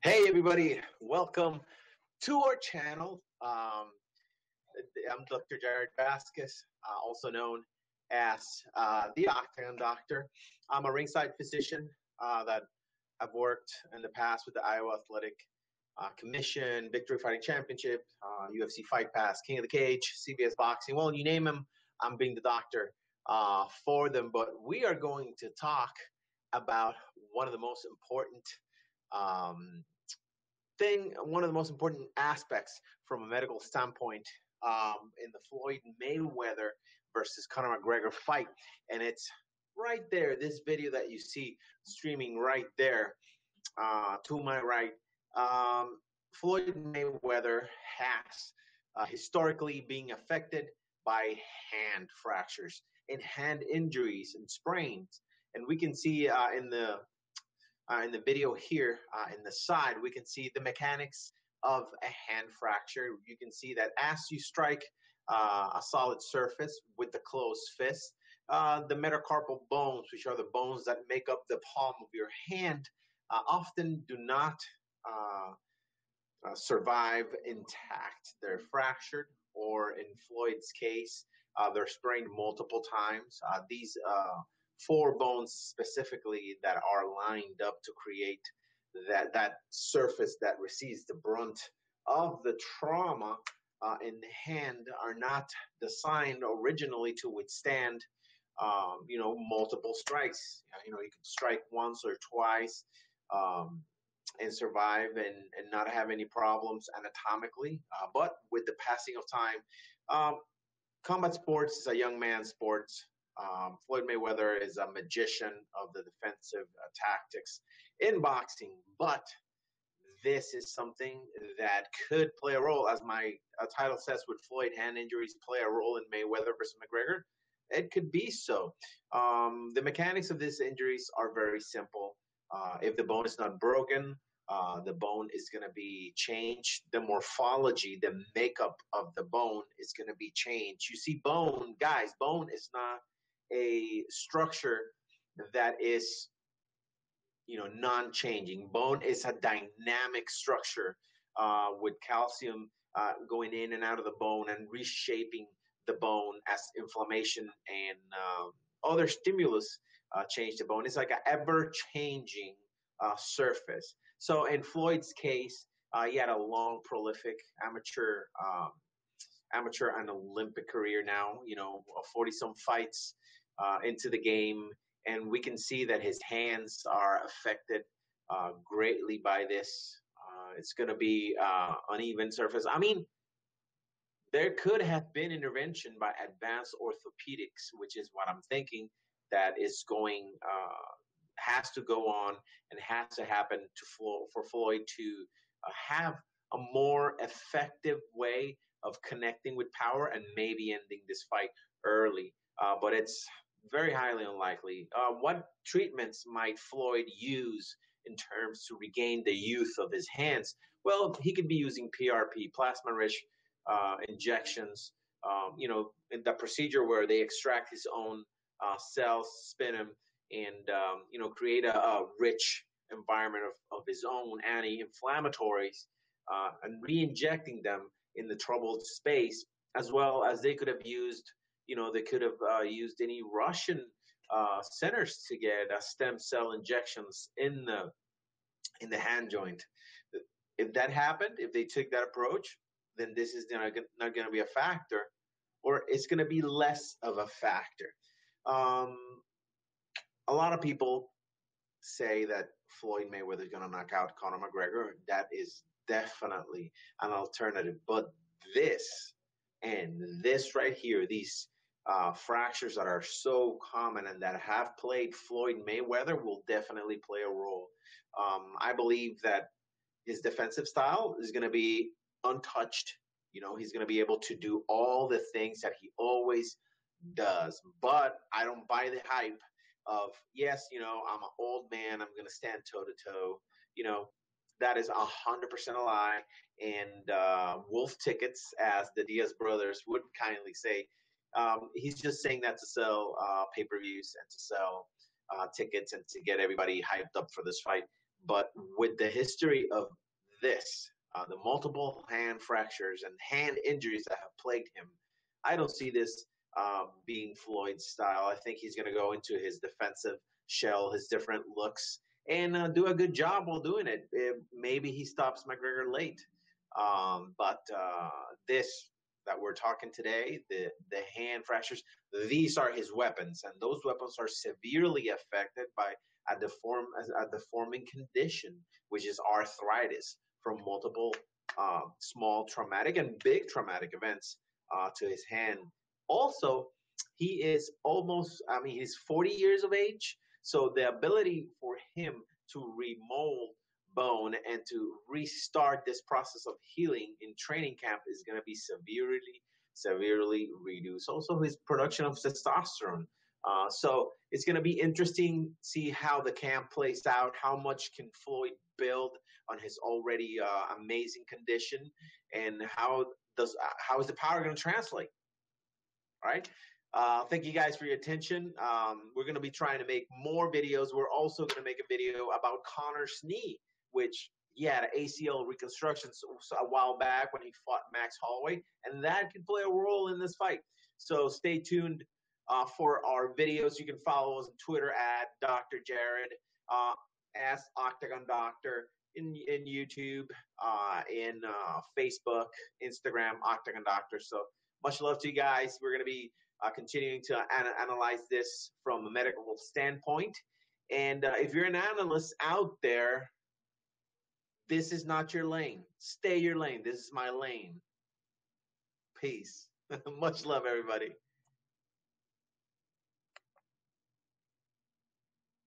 Hey everybody, welcome to our channel. I'm Dr. Jared Vasquez, also known as the Octagon Doctor. I'm a ringside physician that I've worked in the past with the Iowa Athletic Commission, Victory Fighting Championship, UFC Fight Pass, King of the Cage, CBS Boxing. Well, you name them, I'm being the doctor for them. But we are going to talk about one of the most important um, one of the most important aspects from a medical standpoint in the Floyd Mayweather versus Conor McGregor fight. And it's right there, this video that you see streaming right there to my right. Floyd Mayweather has historically been affected by hand fractures and hand injuries and sprains. And we can see in the video here in the side, we can see the mechanics of a hand fracture. You can see that as you strike a solid surface with the closed fist, the metacarpal bones, which are the bones that make up the palm of your hand, often do not survive intact. They're fractured, or in Floyd's case, they're sprained multiple times. These four bones specifically that are lined up to create that surface that receives the brunt of the trauma in the hand are not designed originally to withstand multiple strikes. You can strike once or twice and survive and not have any problems anatomically. But with the passing of time, combat sports is a young man's sport. Floyd Mayweather is a magician of the defensive tactics in boxing, but this is something that could play a role, as my title says, would Floyd hand injuries play a role in Mayweather versus McGregor? It could be so. The mechanics of these injuries are very simple. If the bone is not broken, the bone is going to be changed. The morphology, the makeup of the bone is going to be changed. You see, bone, guys, bone is not a structure that is non-changing. Bone is a dynamic structure with calcium going in and out of the bone and reshaping the bone as inflammation and other stimulus change the bone. It's like an ever-changing surface. So in Floyd's case, he had a long, prolific amateur and Olympic career now, 40-some fights into the game. And we can see that his hands are affected greatly by this. It's going to be uneven surface. I mean, there could have been intervention by advanced orthopedics, which is what I'm thinking that is has to go on and has to happen for Floyd to have a more effective way of connecting with power and maybe ending this fight early. But it's very highly unlikely. What treatments might Floyd use in terms to regain the youth of his hands? Well, he could be using PRP, plasma-rich injections, in the procedure where they extract his own cells, spin them, and create a rich environment of his own anti-inflammatories and re-injecting them in the troubled space, as well as they could have used, they could have used any Russian centers to get stem cell injections in the hand joint. If that happened, if they took that approach, then this is not going to be a factor, or it's going to be less of a factor. A lot of people say that Floyd Mayweather is going to knock out Conor McGregor. That is definitely an alternative. But this and this right here, these fractures that are so common and that have played Floyd Mayweather will definitely play a role. I believe that his defensive style is going to be untouched. He's going to be able to do all the things that he always does. But I don't buy the hype of, yes, I'm an old man, I'm going to stand toe-to-toe. That is 100% a lie. And wolf tickets, as the Diaz brothers would kindly say, he's just saying that to sell pay-per-views and to sell tickets and to get everybody hyped up for this fight. But with the history of this, the multiple hand fractures and hand injuries that have plagued him, I don't see this being Floyd's style. I think he's going to go into his defensive shell, his different looks, and do a good job while doing it. Maybe he stops McGregor late. But this that we're talking today, the hand fractures, these are his weapons, and those weapons are severely affected by a deforming condition, which is arthritis from multiple small traumatic and big traumatic events to his hand. Also, he is almost, I mean, he's 40 years of age. So the ability for him to remold bone and to restart this process of healing in training camp is going to be severely reduced. Also, his production of testosterone. So it's going to be interesting to see how the camp plays out. How much can Floyd build on his already amazing condition, and how is the power going to translate? All right. Thank you guys for your attention. We're going to be trying to make more videos. We're also going to make a video about Conor's knee, which he had an ACL reconstruction a while back when he fought Max Holloway, and that can play a role in this fight. So stay tuned for our videos. You can follow us on Twitter at Dr. Jared, Ask Octagon Doctor, in YouTube, in Facebook, Instagram, Octagon Doctor. So much love to you guys. We're going to be continuing to analyze this from a medical standpoint. And if you're an analyst out there, this is not your lane. Stay your lane. This is my lane. Peace. Much love, everybody.